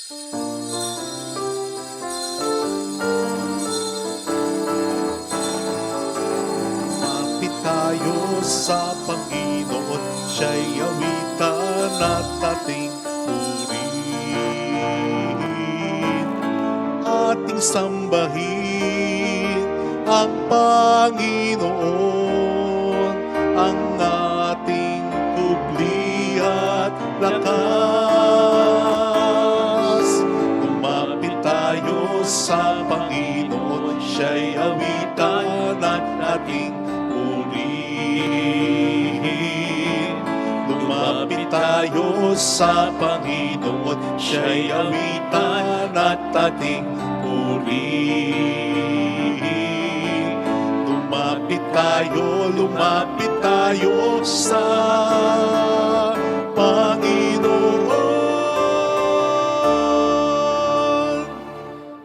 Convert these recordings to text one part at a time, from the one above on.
Lumapit tayo sa Panginoon, siya'y awitan at ating purihin. Ating sambahin ang Panginoon, ang ating kubli at lakas. Lumapit tayo sa Panginoon, siya'y awitan at ating purihin. Lumapit tayo sa Panginoon, siya'y awitan at ating purihin. Lumapit tayo sa Panginoon.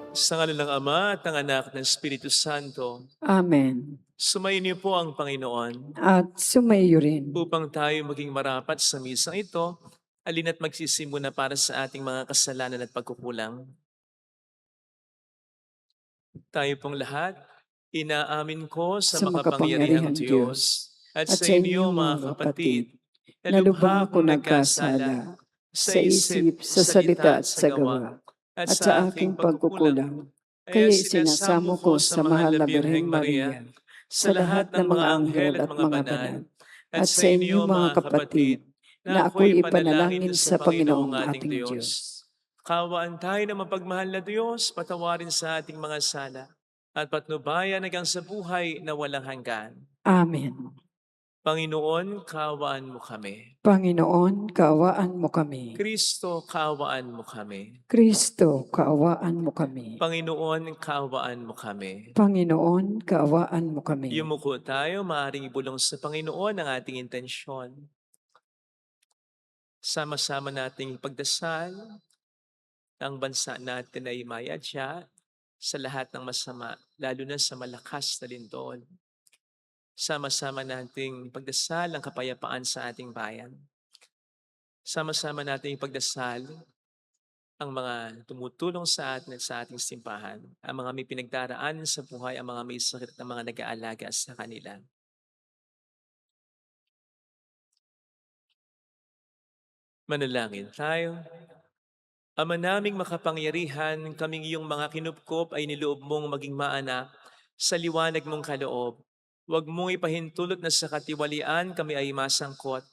Sa ngalan ng Ama at ng Anak at ng Espiritu Santo, Amen. sumayin niyo po ang Panginoon At sumayo rin. upang tayo maging marapat sa misang ito, alina't magsisimula para sa ating mga kasalanan at pagkukulang. Tayo pong lahat, inaamin ko sa makapangyarihang Diyos at sa inyo mga kapatid, na lubha akong nagkasala sa isip, sa salita at sa gawa, at sa aking pagkukulang. Kaya isinasamo ko sa mahal na Birheng Maria, sa lahat ng mga anghel at mga banal, at sa inyo mga kapatid, na ako'y ipanalangin sa Panginoong ating Diyos. Kawaan tayo ng mapagmahal na Diyos, patawarin sa ating mga sala, at patnubayan hanggang sa buhay na walang hanggan. Amen. Panginoon, kaawaan mo kami. Panginoon, kaawaan mo kami. Kristo, kaawaan mo kami. Kristo, kaawaan mo kami. Panginoon, kaawaan mo kami. Panginoon, kaawaan mo kami. Yumuko tayo, maaaring ibulong sa Panginoon ang ating intensyon. Sama-sama nating pagdasal, ang bansa natin ay mayadya sa lahat ng masama, lalo na sa malakas na lindol. Sama-sama nating pagdasal ang kapayapaan sa ating bayan. Sama-sama nating pagdasal ang mga tumutulong sa atin at sa ating simbahan, ang mga may pinagdaraan sa buhay, ang mga may sakit at ang mga nag-aalaga sa kanila. Manalangin tayo. Ama naming makapangyarihan, kaming iyong mga kinupkop ay niloob mong maging maanak sa liwanag mong kaloob. Huwag mong ipahintulot na sa katiwalian kami ay masangkot.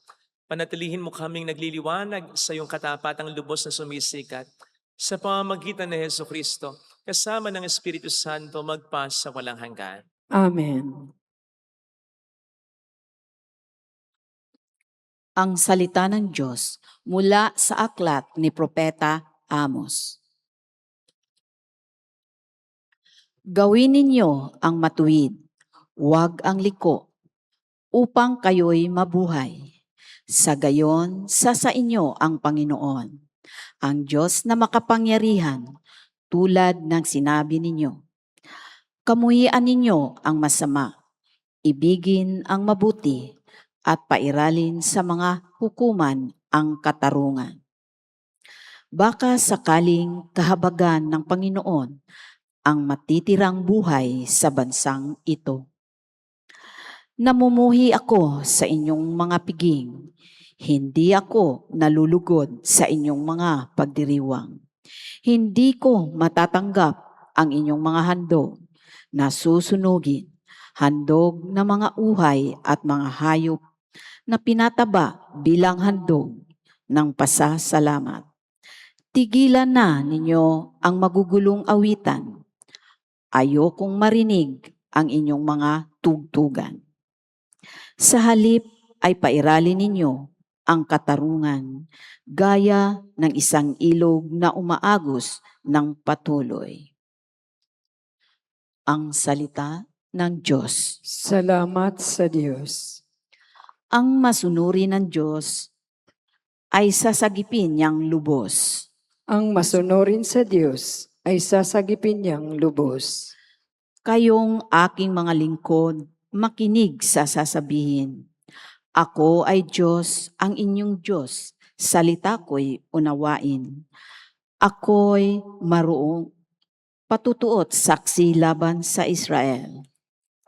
Panatilihin mo kaming nagliliwanag sa iyong katapatang lubos na sumisikat. Sa pamamagitan ni Jesucristo, kasama ng Espiritu Santo, magpa sa walang hanggan. Amen. Ang salita ng Diyos mula sa aklat ni Propeta Amos. Gawin ninyo ang matuwid, huwag ang liko, upang kayo'y mabuhay. Sa gayon, sa inyo ang Panginoon, ang Diyos na makapangyarihan, tulad ng sinabi ninyo. Kamuhian ninyo ang masama, ibigin ang mabuti, at pairalin sa mga hukuman ang katarungan. Baka sakaling kahabagan ng Panginoon ang matitirang buhay sa bansang ito. Namumuhi ako sa inyong mga piging, hindi ako nalulugod sa inyong mga pagdiriwang. Hindi ko matatanggap ang inyong mga handog na susunugin, handog na mga uhay at mga hayop na pinataba bilang handog ng pasasalamat. Tigilan na ninyo ang magugulong awitan. Ayokong marinig ang inyong mga tugtugan. Sa halip ay pairalin ninyo ang katarungan, gaya ng isang ilog na umaagos ng patuloy. Ang salita ng Diyos. Salamat sa Diyos. Ang masunuri ng Diyos ay sasagipin niyang lubos. Ang masunurin sa Diyos ay sasagipin niyang lubos. Kayong aking mga lingkod, makinig sa sasabihin. Ako ay Diyos, ang inyong Diyos. Salita ko'y unawain. Ako'y maroong patutuot saksi laban sa Israel.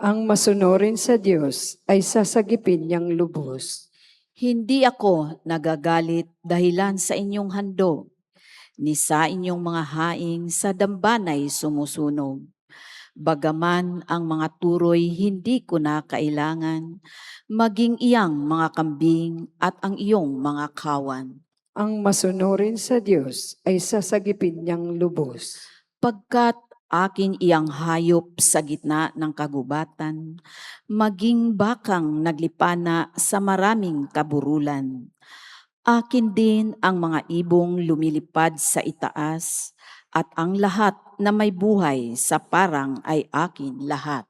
Ang masunurin sa Diyos ay sasagipin niyang lubos. Hindi ako nagagalit dahilan sa inyong handog, ni sa inyong mga haing sa dambanay sumusunog. Bagaman ang mga turoy hindi ko na kailangan, maging iyang mga kambing at ang iyong mga kawan. Ang masunurin sa Diyos ay sasagipin niyang lubos. Pagkat akin iyang hayop sa gitna ng kagubatan, maging bakang naglipana sa maraming kaburulan. Akin din ang mga ibong lumilipad sa itaas, at ang lahat na may buhay sa parang ay akin lahat.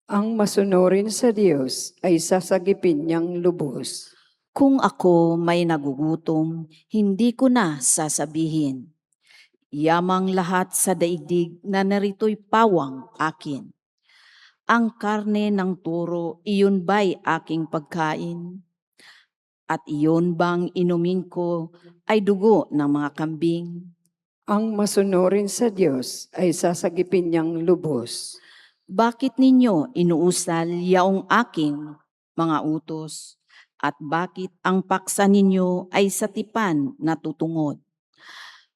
Ang masunurin sa Diyos ay sasagipin niyang lubos. Kung ako may nagugutom, hindi ko na sasabihin. Yamang lahat sa daigdig na narito'y pawang akin. Ang karne ng turo, iyon ba'y aking pagkain? At iyon bang inumin ko ay dugo ng mga kambing? Ang masunurin sa Diyos ay sasagipin niyang lubos. Bakit ninyo inuusal yaong aking mga utos? At bakit ang paksa ninyo ay sa tipan na tutungod?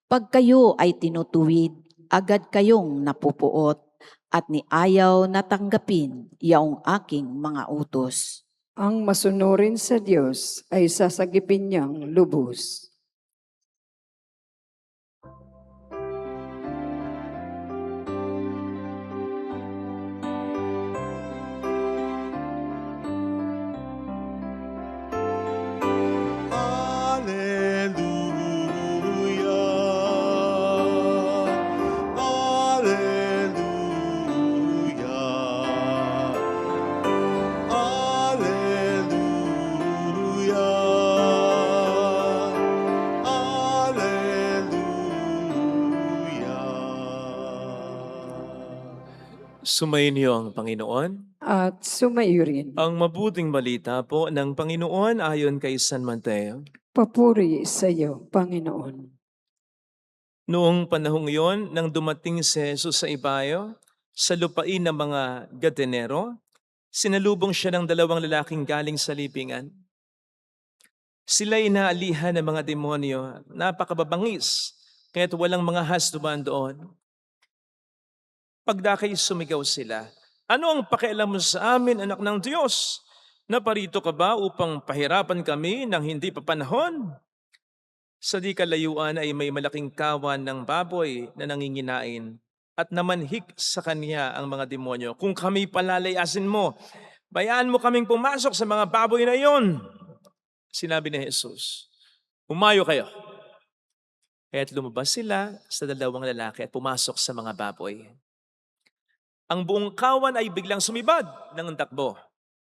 Pag kayo ay tinutuwid, agad kayong napupuot at ni ayaw na tanggapin yaong aking mga utos. Ang masunurin sa Diyos ay sasagipin niyang lubos. Hallelujah. Hallelujah. Hallelujah. Hallelujah. Sumayin niyo ang Panginoon. At sumayo rin. Ang mabuting balita po ng Panginoon ayon kay San Mateo. Papuri sa iyo, Panginoon. Noong panahong iyon, nang dumating si Jesus sa ibayo, sa lupain ng mga Gadareno, sinalubong siya ng dalawang lalaking galing sa libingan. Sila inaalihan ng mga demonyo, napakababangis, kaya't walang mga hasduman doon. Pagdakay sumigaw sila, "Ano ang pakialam mo sa amin, anak ng Diyos? Naparito ka ba upang pahirapan kami ng hindi pa panahon?" Sa di kalayuan ay may malaking kawan ng baboy na nanginginain at namanhik sa kanya ang mga demonyo. "Kung kami palalayasin mo, bayaan mo kaming pumasok sa mga baboy na iyon." Sinabi ni Jesus, "Umayo kayo." Kaya't lumabas sila sa dalawang lalaki at pumasok sa mga baboy. Ang buong kawan ay biglang sumibad ng takbo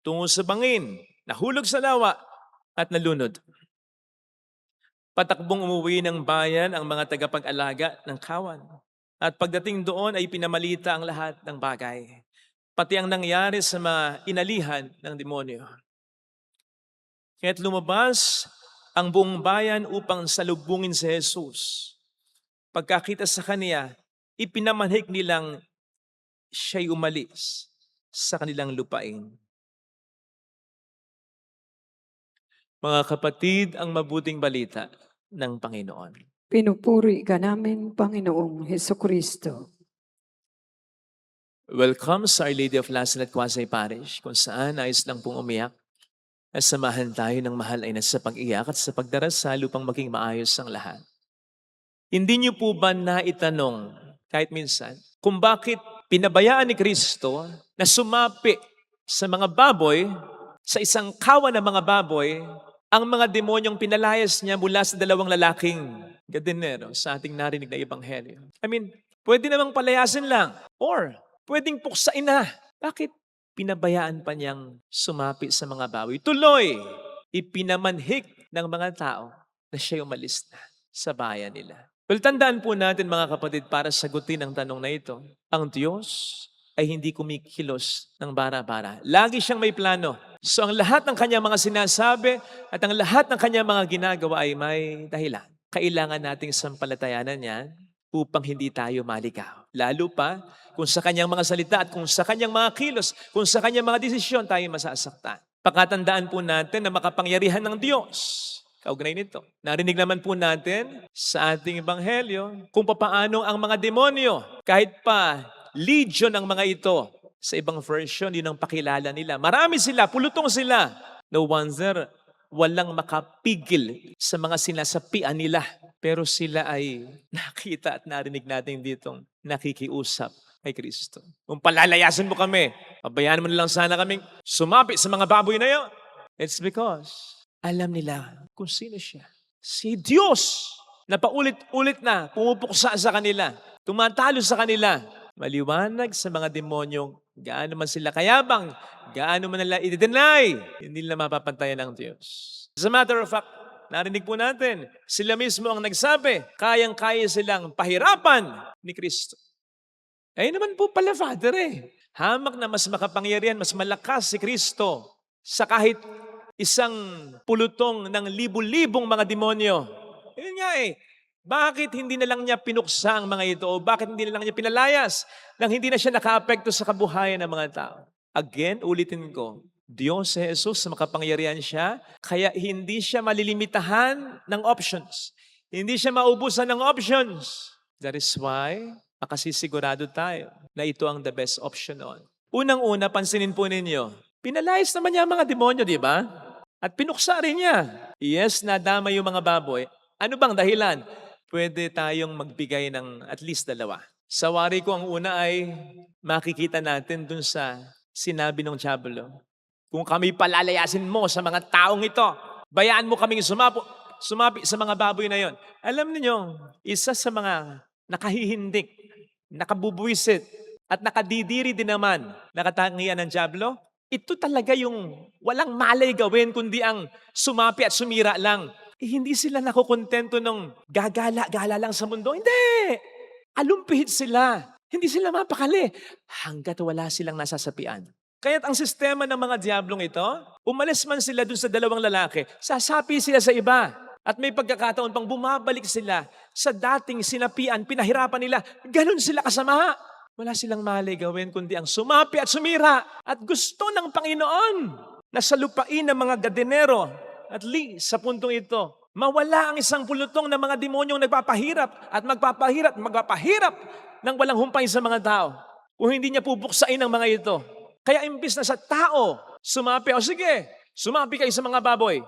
tungo sa bangin, nahulog sa lawa at nalunod. Patakbong umuwi ng bayan ang mga tagapag-alaga ng kawan. At pagdating doon ay pinamalita ang lahat ng bagay, pati ang nangyari sa mga inalihan ng demonyo. Kaya't lumabas ang buong bayan upang salubungin si Jesus. Pagkakita sa kaniya, ipinamanhik nilang siya'y umalis sa kanilang lupain. Mga kapatid, ang mabuting balita ng Panginoon. Pinupuri ka namin, Panginoong Hesukristo. Welcome sa Our Lady of Lasalette Quezon Parish, kung saan nais lang pong umiyak at samahan tayo ng mahal ay nasa pag-iyak at sa pagdarasal upang maging maayos ang lahat. Hindi niyo po ba naitanong kahit minsan kung bakit pinabayaan ni Kristo na sumapi sa mga baboy, sa isang kawan ng mga baboy, ang mga demonyong pinalayas niya mula sa dalawang lalaking Gadareno sa ating narinig na ebanghelyo? I mean, pwede namang palayasin lang or pwedeng puksain na. Bakit pinabayaan pa niyang sumapi sa mga baboy? Tuloy, ipinamanhik ng mga tao na siya umalis na sa bayan nila. Well, tandaan po natin mga kapatid, para sagutin ang tanong na ito, ang Diyos ay hindi kumikilos ng bara-bara. Lagi siyang may plano. So ang lahat ng kanyang mga sinasabi at ang lahat ng kanyang mga ginagawa ay may dahilan. kailangan nating sampalatayanan yan upang hindi tayo maligaw. Lalo pa kung sa kanyang mga salita at kung sa kanyang mga kilos, kung sa kanyang mga desisyon tayo masasaktan. Pakatandaan po natin na makapangyarihan ng Diyos. Kaugnay nito. Narinig naman po natin sa ating ebanghelyo kung papaano ang mga demonyo, kahit pa legion ng mga ito, sa ibang version, yun ang pakilala nila. Marami sila, pulutong sila. No wonder, walang makapigil sa mga sinasapian nila. Pero sila ay nakita at narinig natin ditong nakikiusap kay Kristo. Kung palalayasin mo kami, pabayaan mo na lang sana kaming sumapi sa mga baboy na yun. It's because alam nila kung sino siya. Si Diyos na paulit-ulit na pumupuksa sa kanila, tumatalo sa kanila. Maliwanag sa mga demonyong gaano man sila kayabang, gaano man nila i-deny, hindi nila mapapantayan ng Diyos. As a matter of fact, narinig po natin, sila mismo ang nagsabi, kayang-kaya silang pahirapan ni Kristo. Ayun naman po pala, Father Hamak na mas makapangyarihan, mas malakas si Kristo sa kahit isang pulutong ng libu-libong mga demonyo. Yun nga bakit hindi na lang niya pinuksa ang mga ito? O bakit hindi na lang niya pinalayas nang hindi na siya naka-apekto sa kabuhayan ng mga tao? Again, ulitin ko, Diyos si Jesus, makapangyarihan siya, kaya hindi siya malilimitahan ng options. Hindi siya maubusan ng options. That is why, makasisigurado tayo na ito ang the best option on. Unang-una, pansinin po ninyo, pinalayas naman niya ang mga demonyo, di ba? At pinuksa rin niya. Yes, nadama yung mga baboy. Ano bang dahilan? Pwede tayong magbigay ng at least 2. Sa wari ko, ang una ay makikita natin dun sa sinabi ng Diablo. Kung kami palalayasin mo sa mga taong ito, bayaan mo kaming sumapi sa mga baboy na yon. Alam niyo, isa sa mga nakahihindik, nakabubuisit, at nakadidiri din naman nakatangian ng Diablo, ito talaga yung walang malay gawin kundi ang sumapi at sumira lang. Hindi sila nakukontento nung gagala-gala lang sa mundo. Hindi! Alumpihit sila. Hindi sila mapakali hanggat wala silang nasasapian. Kaya't ang sistema ng mga diablong ito, umalis man sila dun sa 2 lalaki, sasapi sila sa iba. At may pagkakataon pang bumabalik sila sa dating sinapian, pinahirapan nila. Ganon sila kasama. Wala silang malay gawin kundi ang sumapi at sumira. At gusto ng Panginoon na sa lupain ng mga gadenero, at least sa puntong ito, mawala ang isang pulutong ng mga demonyong nagpapahirap at magpapahirap ng walang humpay sa mga tao. Kung hindi niya pupuksain ang mga ito. Kaya imbis na sa tao, sumapi, sige, sumapi kayo sa mga baboy.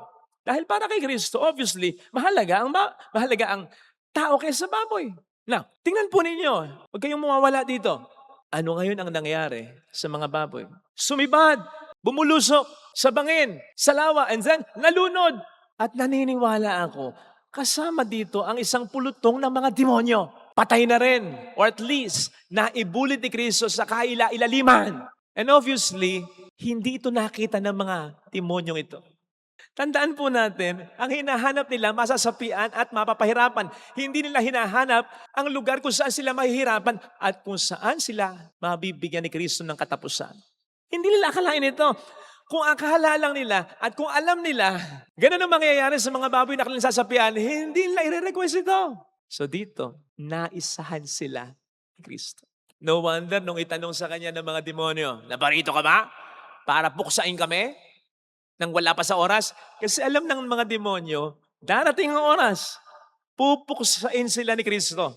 Dahil para kay Kristo, obviously, mahalaga ang tao kaysa baboy. Now, tingnan po ninyo, huwag kayong mawawala dito. Ano ngayon ang nangyari sa mga baboy? Sumibad, bumulusok, sa bangin, sa lawa, and then nalunod. At naniniwala ako, kasama dito ang isang pulutong ng mga demonyo. Patay na rin, or at least, naibulit ni Kristo sa kaila-ilaliman. And obviously, hindi ito nakita ng mga demonyong ito. Tandaan po natin, ang hinahanap nila masasapian at mapapahirapan. Hindi nila hinahanap ang lugar kung saan sila mahihirapan at kung saan sila mabibigyan ni Kristo ng katapusan. Hindi nila akalain ito. Kung akala lang nila at kung alam nila, ganun ang mangyayari sa mga baboy na kanilang sasapian, hindi nila i-request ito. So dito, naisahan sila ni Kristo. No wonder nung itanong sa kanya ng mga demonyo, naparito ka ba? Para puksain kami? Nang wala pa sa oras? Kasi alam ng mga demonyo, darating ang oras. Pupuksain sila ni Kristo.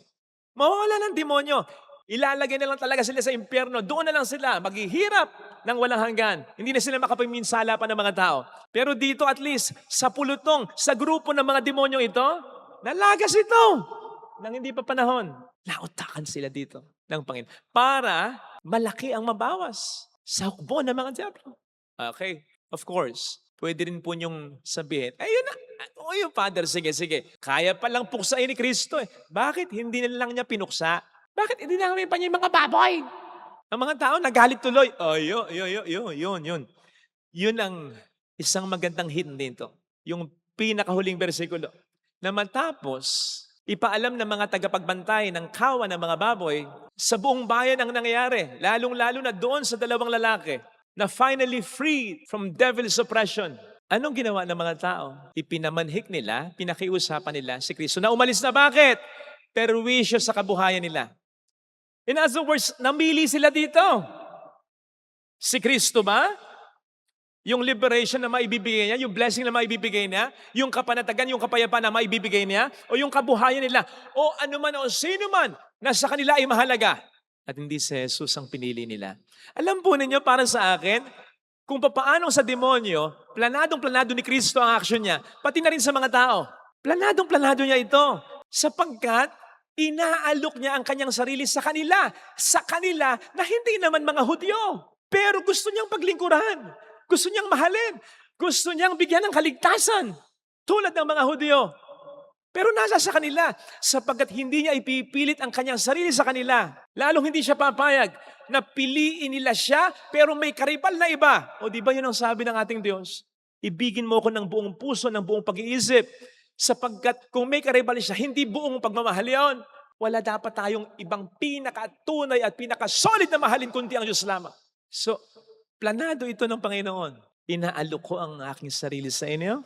Mawawala ng demonyo. Ilalagay na lang talaga sila sa impyerno. Doon na lang sila maghihirap ng walang hanggan. Hindi na sila makapagminsala pa ng mga tao. Pero dito at least, sa pulutong, sa grupo ng mga demonyong ito, nalagas ito. Nang hindi pa panahon, nautakan sila dito ng Panginoon. Para malaki ang mabawas sa hukbo ng mga diablo. Okay. Of course, pwede rin po niyong sabihin, ayun na, yung Father, sige, kaya palang puksain ni Kristo Bakit hindi na lang niya pinuksa? Bakit hindi namin pa niya yung mga baboy? Ang mga tao nagalit tuloy. Yun. Yun ang isang magandang hint dito. Yung pinakahuling bersikulo. Na matapos, ipaalam ng mga tagapagbantay ng kawan ng mga baboy, sa buong bayan ang nangyayari, lalong-lalo na doon sa 2 lalaki, na finally freed from devil's oppression. Anong ginawa ng mga tao? Ipinamanhik nila, pinakiusapan nila si Kristo na umalis na. Bakit? Perwisyo sa kabuhayan nila. In other words, namili sila dito. Si Kristo ba? Yung liberation na maibibigay niya, yung blessing na maibibigay niya, yung kapanatagan, yung kapayapaan na maibibigay niya, o yung kabuhayan nila, o ano man o sino man na sa kanila ay mahalaga. At hindi si Jesus ang pinili nila. Alam po ninyo, para sa akin, kung papaano sa demonyo, planadong-planado ni Kristo ang aksyon niya, pati na rin sa mga tao. Planadong-planado niya ito. Sapagkat, inaalok niya ang kanyang sarili sa kanila na hindi naman mga Hudyo. Pero gusto niyang paglingkuran. Gusto niyang mahalin. Gusto niyang bigyan ng kaligtasan. Tulad ng mga Hudyo. Pero nasa sa kanila. Sapagkat hindi niya ipipilit ang kanyang sarili sa kanila. Lalong hindi siya papayag na piliin nila siya pero may karipal na iba. O di ba yun ang sabi ng ating Diyos? Ibigin mo ko ng buong puso, ng buong pag-iisip. Sapagkat kung may karipal siya, hindi buong pagmamahal yun. Wala dapat tayong ibang pinakatunay at pinakasolid na mahalin kundi ang Diyos lamang. So, planado ito ng Panginoon. Inaalok ko ang aking sarili sa inyo.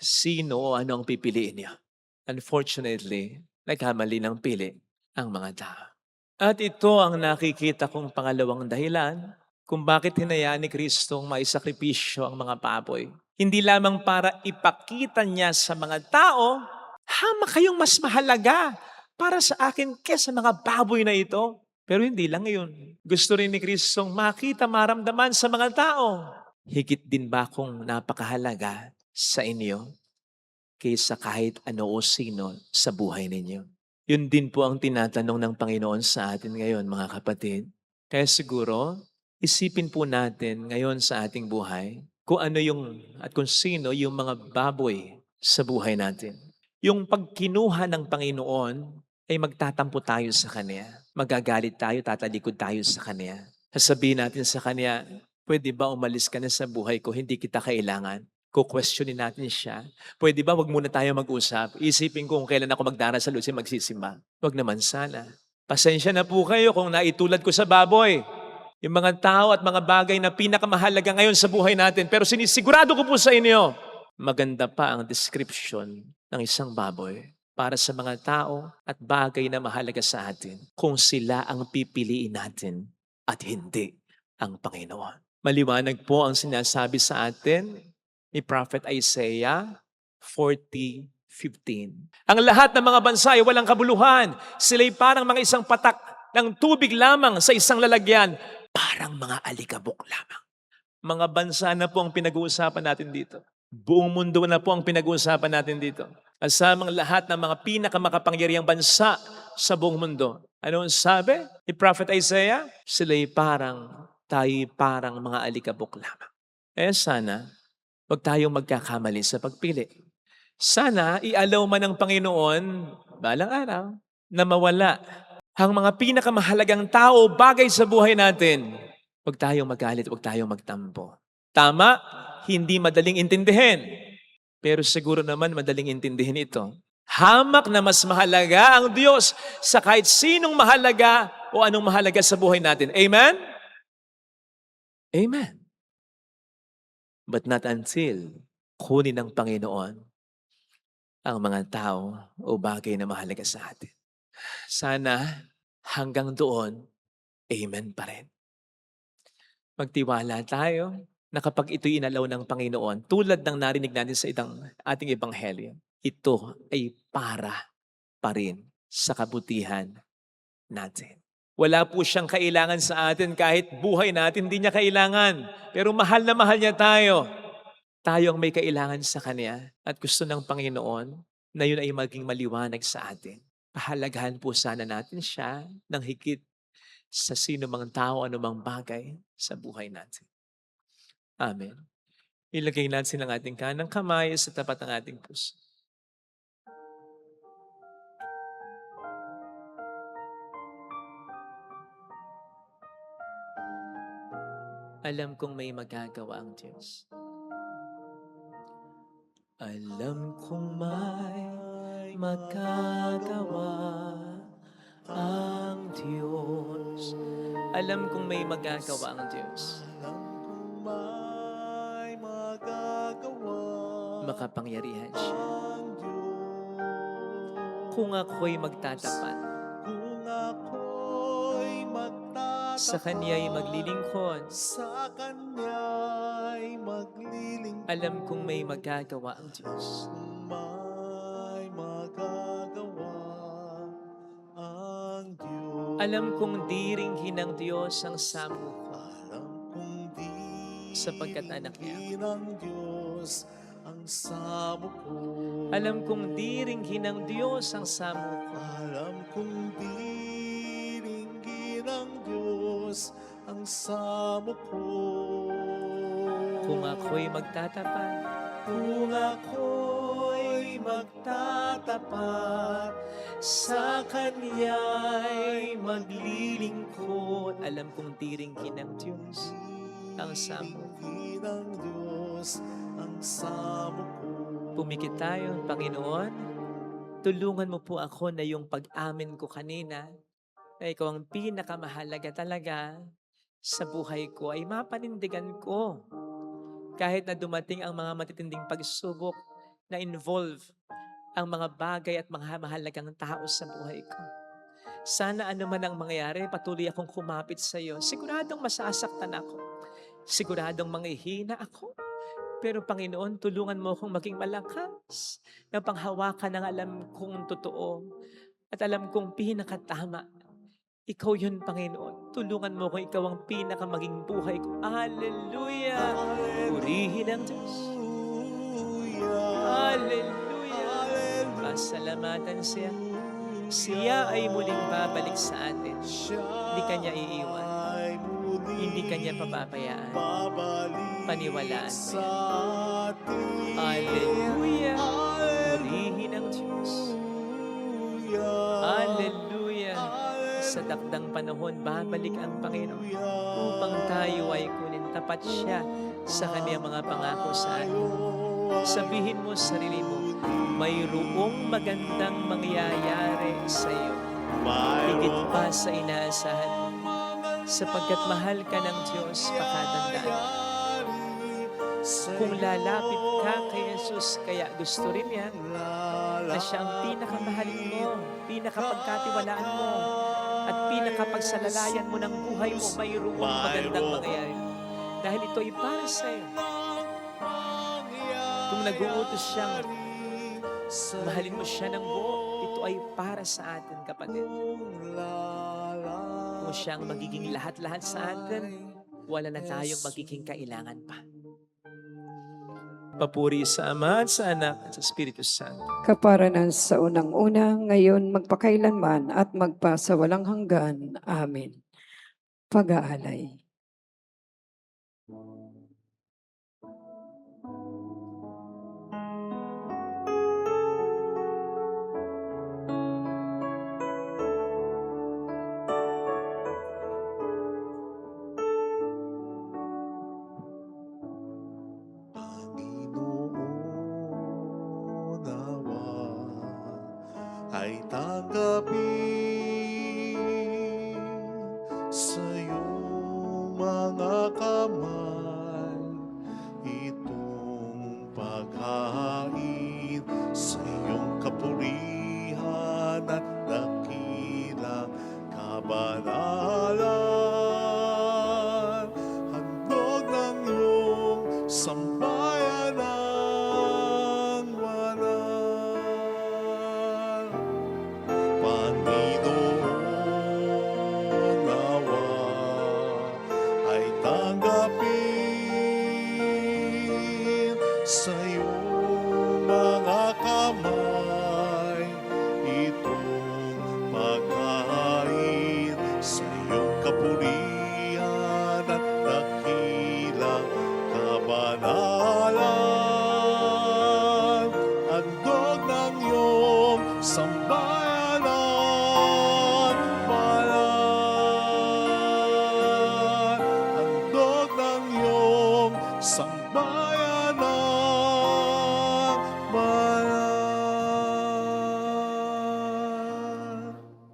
Sino o ano ang pipiliin niyo? Unfortunately, nagkamali ng pili ang mga tao. At ito ang nakikita kong pangalawang dahilan kung bakit hinayaan ni Kristong maisakripisyo ang mga baboy. Hindi lamang para ipakita niya sa mga tao, hama kayong mas mahalaga para sa akin kesa mga baboy na ito. Pero hindi lang yun. Gusto rin ni Kristong makita, maramdaman sa mga tao. Higit din ba akong napakahalaga sa inyo kaysa kahit ano o sino sa buhay ninyo? Yun din po ang tinatanong ng Panginoon sa atin ngayon, mga kapatid. Kaya siguro, isipin po natin ngayon sa ating buhay kung ano yung at kung sino yung mga baboy sa buhay natin. Yung pagkinuha ng Panginoon ay magtatampo tayo sa Kanya. Magagalit tayo, tatalikod tayo sa Kanya. Sasabihin natin sa Kanya, pwede ba umalis ka na sa buhay ko, hindi kita kailangan? Kukwestiyonin natin siya. Pwede ba wag muna tayo mag-usap? Isipin ko kung kailan ako magdarasal o magsisimba. Wag naman sana. Pasensya na po kayo kung naitulad ko sa baboy. Yung mga tao at mga bagay na pinakamahalaga ngayon sa buhay natin. Pero sinisigurado ko po sa inyo, maganda pa ang description ng isang baboy para sa mga tao at bagay na mahalaga sa atin kung sila ang pipiliin natin at hindi ang Panginoon. Maliwanag po ang sinasabi sa atin ni Prophet Isaiah 40:15. Ang lahat ng mga bansa ay walang kabuluhan. Sila'y parang mga isang patak ng tubig lamang sa isang lalagyan. Parang mga alikabok lamang. Mga bansa na po ang pinag-uusapan natin dito. Buong mundo na po ang pinag-uusapan natin dito. Kasamang lahat ng mga pinakamakapangyarihang bansa sa buong mundo. Ano ang sabi ni Prophet Isaiah? Sila'y parang mga alikabok lamang. Sana, huwag tayong magkakamali sa pagpili. Sana, ialaw man ng Panginoon, balang araw, na mawala ang mga pinakamahalagang tao, bagay sa buhay natin. Huwag tayong magalit, huwag tayong magtampo. Tama, hindi madaling intindihin. Pero siguro naman madaling intindihin ito. Hamak na mas mahalaga ang Diyos sa kahit sinong mahalaga o anong mahalaga sa buhay natin. Amen? Amen. But not until kunin ng Panginoon ang mga tao o bagay na mahalaga sa atin. Sana hanggang doon, amen pa rin. Magtiwala tayo na kapag ito'y inalaw ng Panginoon, tulad ng narinig natin sa ating ebanghelyo, ito ay para pa rin sa kabutihan natin. Wala po siyang kailangan sa atin kahit buhay natin, hindi niya kailangan. Pero mahal na mahal niya tayo. Tayo ang may kailangan sa Kanya at gusto ng Panginoon na yun ay maging maliwanag sa atin. Pahalagahan po sana natin siya ng higit sa sino mang tao, anumang bagay sa buhay natin. Amen. Ilagay natin ang ating kanang kamay sa tapat ng ating puso. Alam kong may magagawa ang Diyos. Alam kong may magagawa ang Diyos. Alam kong may magagawa ang Diyos. Alam kong may magagawa makapangyarihan siya. ang Diyos. Kung ako'y magtatapat, Kung ako'y magtatapat, sa Kanya'y maglilingkod, sa Kanya'y maglilingkod, alam kong may magagawa ang Diyos. may magagawa ang Diyos. Alam kong diringhin ng Diyos ang samo ko, Alam kong di sapagkat anak niya ako. ng Diyos ang samo ko. Alam kong diringhin ng Diyos ang samo ko, Alam kong diringgin ng Diyos ang samo ko. kung ako'y magtatapat, Kung ako'y magtatapat, sa Kanya'y maglilingkod. Alam kong diringhin ng Diyos ang samo ko. diringgin ng Diyos ang samo ko. Pumikit tayo, Panginoon. Tulungan mo po ako na yung pag-amin ko kanina na ikaw ang pinakamahalaga talaga sa buhay ko ay mapanindigan ko. Kahit na dumating ang mga matitinding pagsubok na involve ang mga bagay at mga mahalagang tao sa buhay ko. Sana ano man ang mangyari, patuloy akong kumapit sa iyo. Siguradong masasaktan ako. Siguradong manghihina ako. Pero Panginoon, tulungan mo akong maging malakas na panghawakan ng alam kong totoo at alam kong pinakatama. Ikaw yun, Panginoon. Tulungan mo kung ikaw ang pinakamaging buhay ko. Hallelujah! Purihin ang Diyos. Hallelujah! Pasalamatan siya. Siya ay muling babalik sa atin. Hindi kanya iiwan. Hindi kanya pababayaan. Paniwalaan mo yan. Hallelujah! Purihin ang Diyos. Hallelujah! Sa dakdang panahon, babalik ang Panginoon upang tayo ay kunin. Tapat siya sa kanyang mga pangako sa atin. Sabihin mo sa sarili mo, mayroong magandang mangyayari sa iyo. Higit pa sa inaasahan mo. Sapagkat mahal ka ng Diyos, pakatandaan. Kung lalapit ka kay Jesus, kaya gusto rin yan na siya ang pinakamahalin mo, pinakapagkatiwalaan mo, at pinakapagsalalayan mo ng buhay mo, mayroong magandang mangyayari. Dahil ito ay para sa iyo. Kung nag-uutos siyang mahalin mo siya ng buo, ito ay para sa atin, kapatid. Kung siyang magiging lahat-lahat sa atin, wala na tayong magiging kailangan pa. Papuri sa Ama at sa Anak at sa Espiritu Santo. Kaparanan sa unang-una, ngayon magpakailanman at magpasawalang hanggan. Amen. Pag-aalay. Panginoon, nawa ay tanggapin sa iyong mga kamay itong paghahain sa iyong kapurihan at dakilang kabanalan. Handog ng iyong sambayanan walang Panginoon,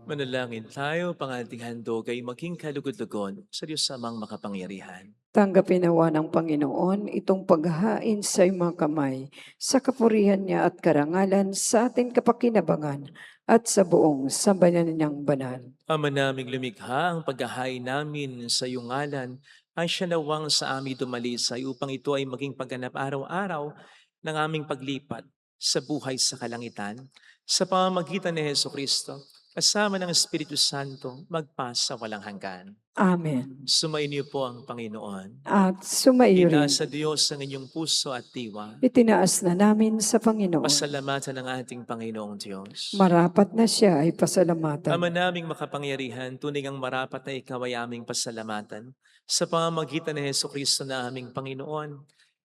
Manalangin tayo, pangating handog ay maging kalugod-lugod sa Diyos Amang makapangyarihan. Tanggapin nawa ng Panginoon itong paghahain sa iyong mga kamay, sa kapurihan niya at karangalan sa ating kapakinabangan at sa buong sambayanan niyang banal. Ama naming lumikha, ang paghahain namin sa iyong ngalan ay siya nawang sa amin dumalisay upang ito ay maging pagganap araw-araw ng aming paglipat sa buhay sa kalangitan sa pamamagitan ni Heso Kristo kasama ng Espiritu Santo magpasa walang hanggan. Amen. Sumainyo po ang Panginoon. At sumaiyo rin. Itaas sa Diyos ang inyong puso at diwa. Itinaas na namin sa Panginoon. Pasalamatan ng ating Panginoong Diyos. Marapat na siya ay pasalamatan. Ama naming makapangyarihan, tunay ang marapat na ikaw ay aming pasalamatan sa pamamagitan ni Heso Kristo na aming Panginoon.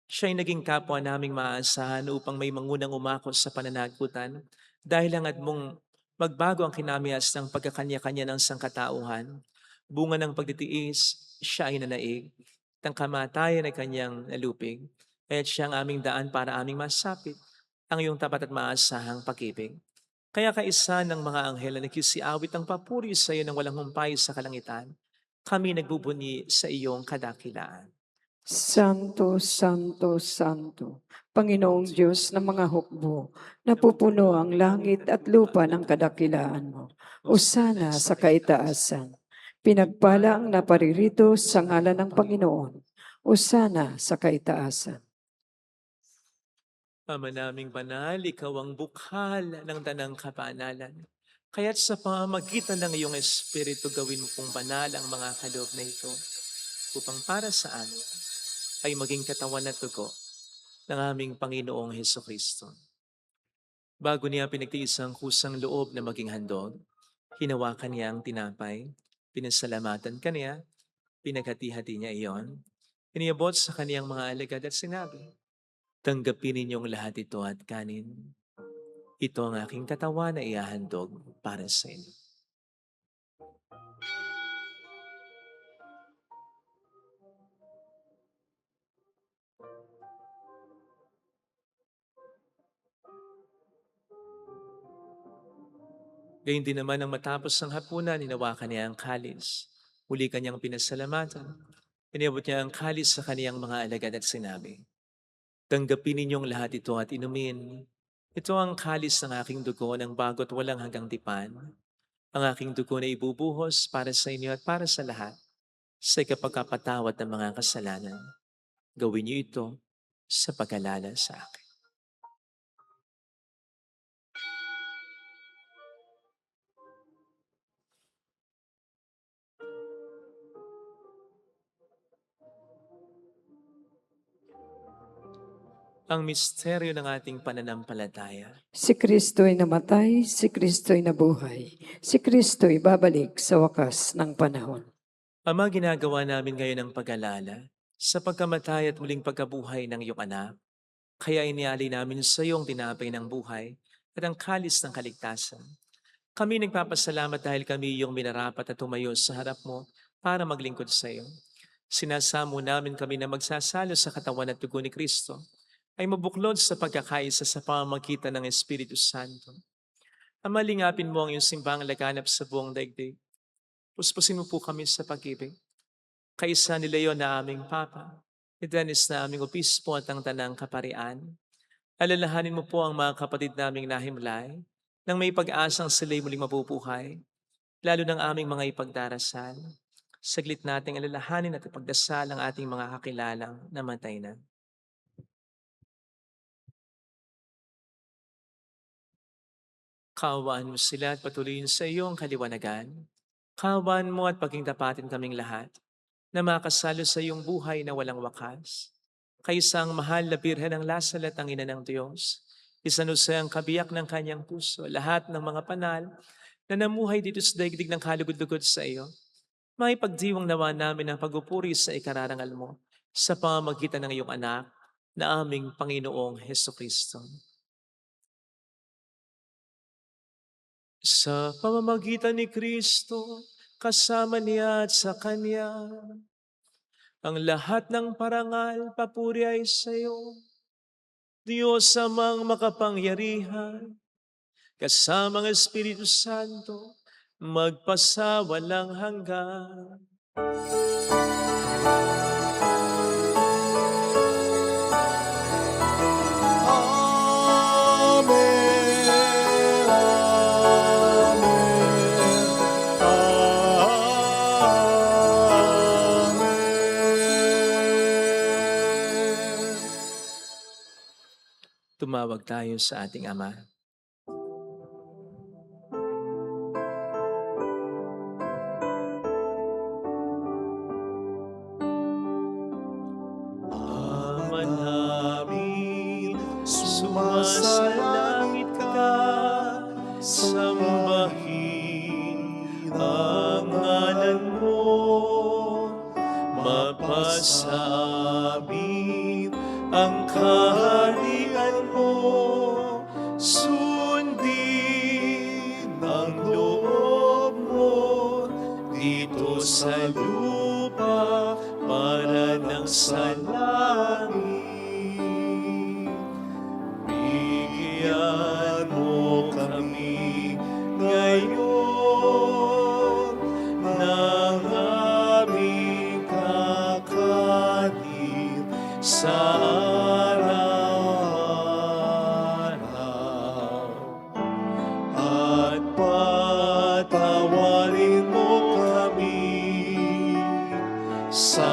Siya ay naging kapwa naming maaasahan upang may mangunang umako sa pananagutan dahil hangad mong magbago ang kinamias ng pagkakanya-kanya ng sangkatauhan. Bunga ng pagtitiis, siya ay nanaig. Ang kamatayan ay kanyang nalupig. At siya ang aming daan para aming masapit ang iyong tapat at maasahang pag-ibig. Kaya kaisa ng mga anghel na nagkisiawit ang papuri sa iyo ng walang humpay sa kalangitan, kami nagbubunyi sa iyong kadakilaan. Santo, Santo, Santo, Panginoong Diyos ng mga hukbo, napupuno ang langit at lupa ng kadakilaan mo. Usana sa kaitaasan. Pinagpala ang naparirito sa ngalan ng Panginoon. Usana sa kaitaasan. Ama naming banal, ikaw ang bukhal ng tanang kapanalan. Kaya't sa pamamagitan ng iyong Espiritu gawin mo pong banal ang mga kaloob na ito upang para sa amin ay maging katawan at dugo ng aming Panginoong Heso Kristo. Bago niya pinagtiis ang kusang loob na maging handog, hinawakan niya ang tinapay, pinasalamatan kaniya, pinaghati-hati niya iyon, iniabot sa kaniyang mga alagad at sinabi, tanggapin ninyong lahat ito at kanin. Ito ang aking katawan na iahandog para sa inyo. Gayun din naman ang matapos ng hapunan, hinawakan niya ang kalis. Muli kanyang pinasalamatan. Iniabot niya ang kalis sa kaniyang mga alagad at sinabi, tanggapin ninyong lahat ito at inumin. Ito ang kalis ng aking dugo ng bago't walang hanggang tipan. Ang aking dugo na ibubuhos para sa inyo at para sa lahat sa ikapagkapatawad ng mga kasalanan. Gawin niyo ito sa pag-alala sa akin. Ang misteryo ng ating pananampalataya. Si Kristo'y namatay, si Kristo'y nabuhay, si Kristo'y babalik sa wakas ng panahon. Ama, ginagawa namin ngayon ang pag-alala sa pagkamatay at muling pagkabuhay ng iyong anak. Kaya iniali namin sa iyong tinapay ng buhay at ang kalis ng kaligtasan. Kami nagpapasalamat dahil kami iyong minarapat at tumayo sa harap mo para maglingkod sa iyo. Sinasamo namin kami na magsasalo sa katawan at dugo ni Kristo ay mabuklod sa pagkakaisa sa pamamagitan ng Espiritu Santo. Ama, lingapin mo ang iyong simbang laganap sa buong daigdig. Puspusin mo po kami sa pag-ibig. Kaisa ni Leon na aming Papa, ni Dennis na aming Obispo at ang Tanang Kaparian. Alalahanin mo po ang mga kapatid naming nahimlay nang may pag-asang sila'y muling mabubuhay, lalo ng aming mga ipagdarasal. Saglit nating alalahanin at ipagdasal ang ating mga kakilalang namatay na. Kaawaan mo sila at patuloyin sa iyong kaliwanagan. Kaawaan mo at paging tapatin kaming lahat na makasalo sa iyong buhay na walang wakas. Kaisa ang mahal na Birhen ng Lasal at ang Ina ng Diyos, isanusay ang kabiyak ng kanyang puso, lahat ng mga panal na namuhay dito sa daigdig ng kalugod-lugod sa iyo. May pagdiwang nawa namin ang pagupuri sa ikararangal mo sa pamamagitan ng iyong anak na aming Panginoong Heso Kristo. Sa pamamagitan ni Kristo, kasama niya at sa Kanya, ang lahat ng parangal, papuri ay sa iyo. Diyos Amang makapangyarihan, kasama ng Espiritu Santo, magpasawalang hanggan. Amen. Amen. Amen. Tumawag tayo sa ating Ama. Ama namin, sumasalangit ka, sambahin ang ngalan mo, mapasa amin ang kaharian mo, sundin ang loob mo dito sa lupa para ng sa langit. Bigyan mo kami ngayon ng aming kakanin sa araw-araw. At patawarin mo kami sa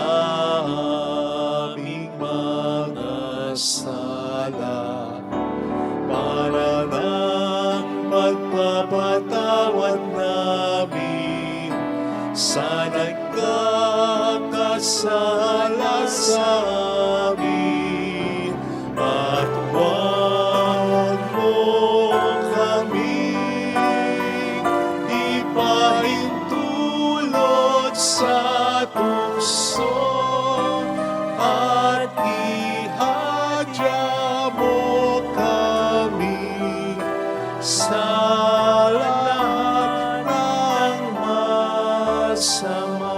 aming mga sala, para ng pagpapatawad namin sa nagkakasala sa amin. At huwag mo kami ipahintulot sa tukso, at ihadya mo kami sa lahat ng masama.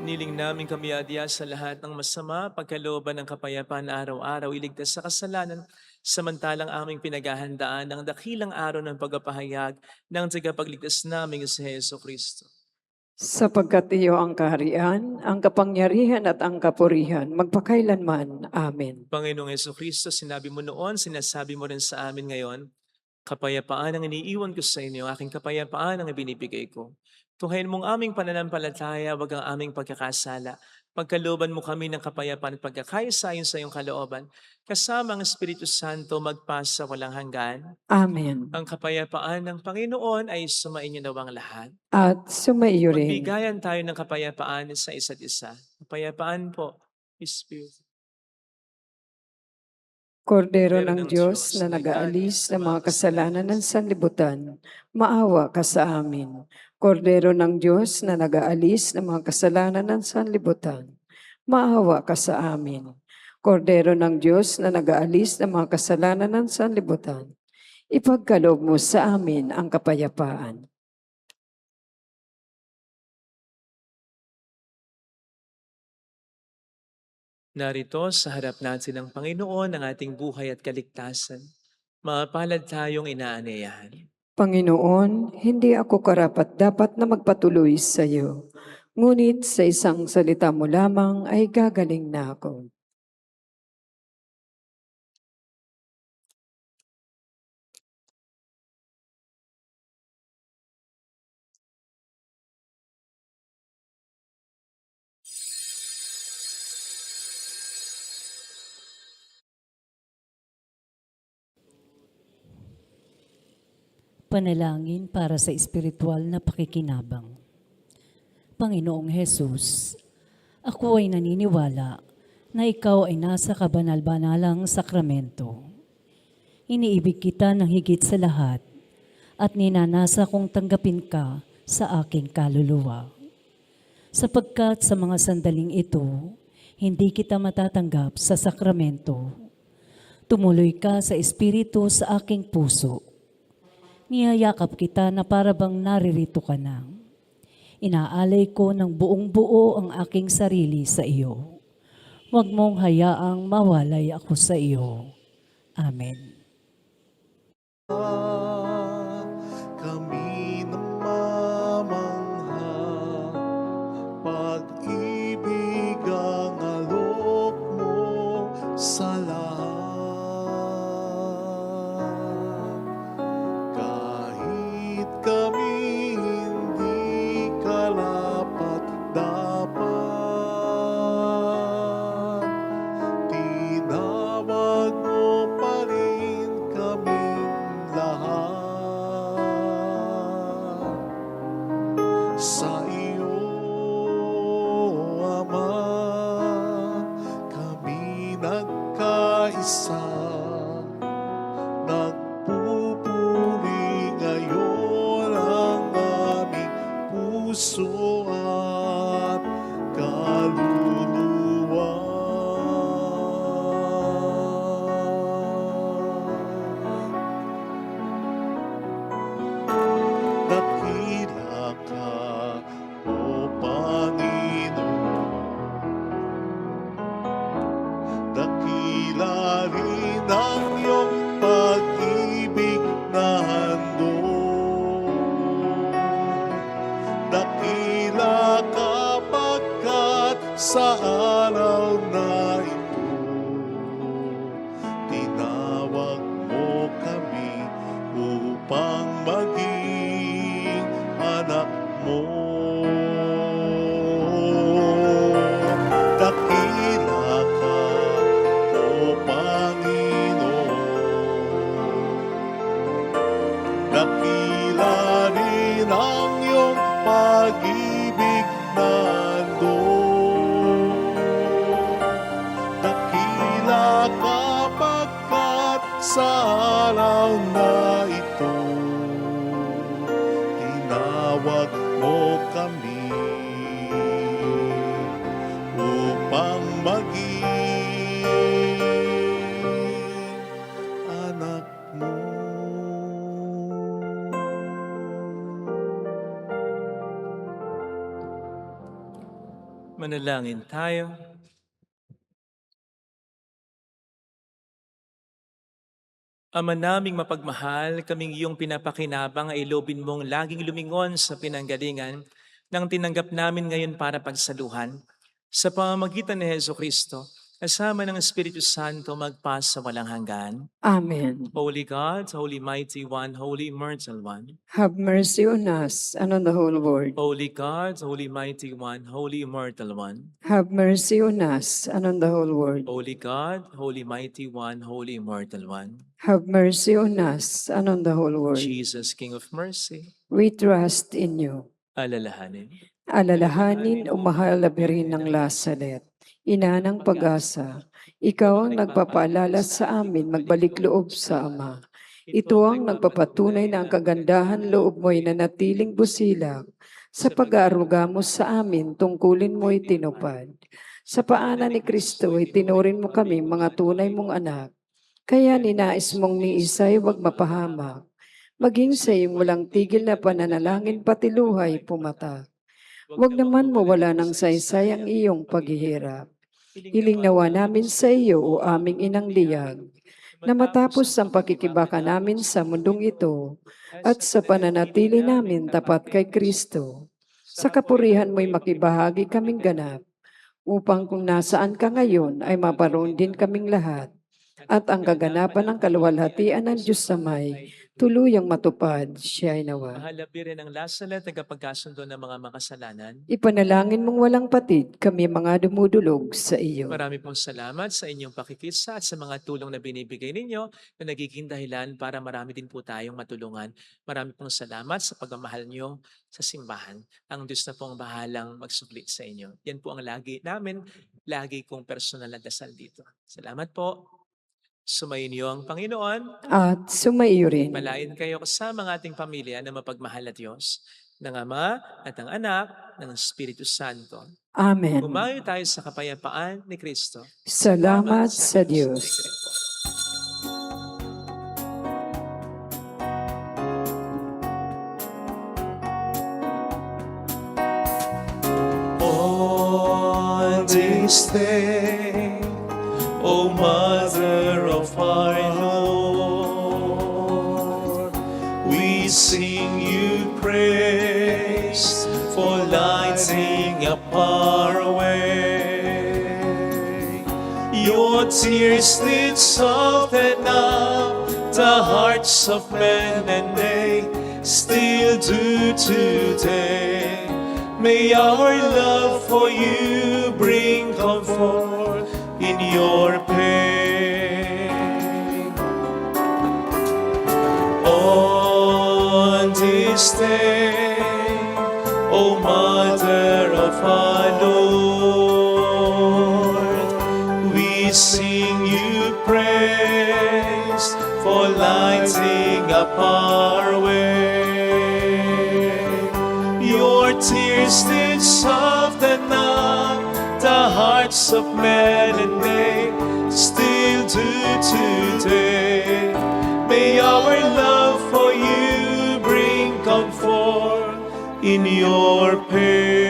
Iniling namin kami adya sa lahat ng masama, pagkalooban ng kapayapaan araw-araw, iligtas sa kasalanan, samantalang aming pinaghahandaan ng dakilang araw ng pagpapahayag ng tagapagligtas naming si Heso Kristo. Sapagkat iyo ang kaharian, ang kapangyarihan at ang kapurihan, magpakailanman. Amen. Panginoong Heso Kristo, sinabi mo noon, sinasabi mo rin sa amin ngayon, kapayapaan ang iniiwan ko sa inyo, aking kapayapaan ang ibinibigay ko. Tuhayin mong aming pananampalataya, wag ang aming pagkakasala. Pagkalooban mo kami ng kapayapaan at pagkakaisa sa iyong kalooban, kasama ang Espiritu Santo magpasa walang hanggan. Amen. Ang kapayapaan ng Panginoon ay sumainyo nawang lahat. At sumaiyo rin. Magbigayan tayo ng kapayapaan sa isa't isa. Kapayapaan po, Spirit. Kordero ng Diyos na nag-aalis ng mga kasalanan ng sanlibutan, maawa ka sa amin. Kordero ng Diyos na nag-aalis ng mga kasalanan ng sanlibutan, maawa ka sa amin. Kordero ng Diyos na nag-aalis ng mga kasalanan ng sanlibutan, ipagkaloob mo sa amin ang kapayapaan. Narito sa harap natin ng Panginoon ang ating buhay at kaligtasan. Mapalad tayong inaanyayahan. Panginoon, hindi ako karapat-dapat na magpatuloy sa iyo. Ngunit sa isang salita mo lamang ay gagaling na ako. Panalangin para sa espiritual na pakikinabang. Panginoong Hesus, ako ay naniniwala na ikaw ay nasa kabanal-banalang sakramento. Iniibig kita ng higit sa lahat at ninanasa kong tanggapin ka sa aking kaluluwa. Sapagkat sa mga sandaling ito, hindi kita matatanggap sa sakramento. Tumuloy ka sa espiritu sa aking puso. Niyayakap kita na para bang naririto ka na. Inaalay ko ng buong buo ang aking sarili sa iyo. Huwag mong hayaang mawalay ako sa iyo. Amen. nagpupuri ngayon ang aming puso at kaluluwa. Dakila ka, O Panginoon, dakila rin ang iyong pag-ibig na handog. Dakila ka pagkat sa araw na ito, tinawag mo kami upang maging anak mo. Dakila ka, O Panginoon, dakila rin ang iyong pag-ibig na handog. Dakila ka pagkat sa araw na ito, tinawag mo kami upang maging anak mo. Manalangin tayo. Ama naming mapagmahal, kaming iyong pinapakinabang ay lobin mong laging lumingon sa pinanggalingan ng tinanggap namin ngayon para pagsaluhan. Sa pamamagitan ni Jesucristo, kasama ng Espiritu Santo magpas sa walang hanggan. Amen. Holy God, Holy Mighty One, Holy Immortal One. Have mercy on us and on the whole world. Holy God, Holy Mighty One, Holy Immortal One. Have mercy on us and on the whole world. Holy God, Holy Mighty One, Holy Immortal One. Have mercy on us and on the whole world. Jesus, King of Mercy, We trust in you. alalahanin. Alalahanin o mahal na Birhen ng Lazaret, ina ng pag-asa, ikaw ang nagpapaalala sa amin magbalik loob sa Ama. Ito ang nagpapatunay na ang kagandahan loob mo'y nanatiling busilak. Sa pag-aaruga mo sa amin, tungkulin mo'y tinupad. Sa paanan ni Kristo ay tinurin mo kami mga tunay mong anak. Kaya ninais mong ni Isay wag mapahamak. Maging sa iyong walang tigil na pananalangin pati luhay pumatak. Huwag naman mawala ng saysay ang iyong paghihirap. Hiling nawa namin sa iyo o aming inang liyag, na matapos ang pakikibaka namin sa mundong ito at sa pananatili namin tapat kay Kristo, sa kapurihan mo'y makibahagi kaming ganap, upang kung nasaan ka ngayon ay maparoon din kaming lahat, at ang kaganapan ng kaluwalhatian ng Diyos sa may tuluyang matupad, siya ay nawa. Mahal na Birhen ng Lazaret, tagapagkasundo ng mga makasalanan. Ipanalangin mong walang patid, kami mga dumudulog sa iyo. Marami pong salamat sa inyong pakikisa at sa mga tulong na binibigay ninyo na nagiging dahilan para marami din po tayong matulungan. Marami pong salamat sa pagmamahal nyo sa simbahan. Ang Diyos na pong bahalang magsublit sa inyo. Yan po ang lagi namin, lagi kong personal na dasal dito. Salamat po. Sumayin niyo ang Panginoon. At sumaiyo rin. Malain kayo kasama ng ating pamilya na mapagmahal na Diyos, ng Ama at ng Anak, ng Espiritu Santo. Amen. Umayo tayo sa kapayapaan ni Kristo. Salamat sa Diyos. On this day, O Mother of our Lord, we sing you praise for lighting up our way. Your tears did soften up the hearts of men, and they still do today. May our love for you bring comfort in your pain. On this day, O Mother of our Lord, we sing you praise for lighting up our way. Your tears did soften up the hearts of men, and they still do today. May our love for you bring comfort in your pain.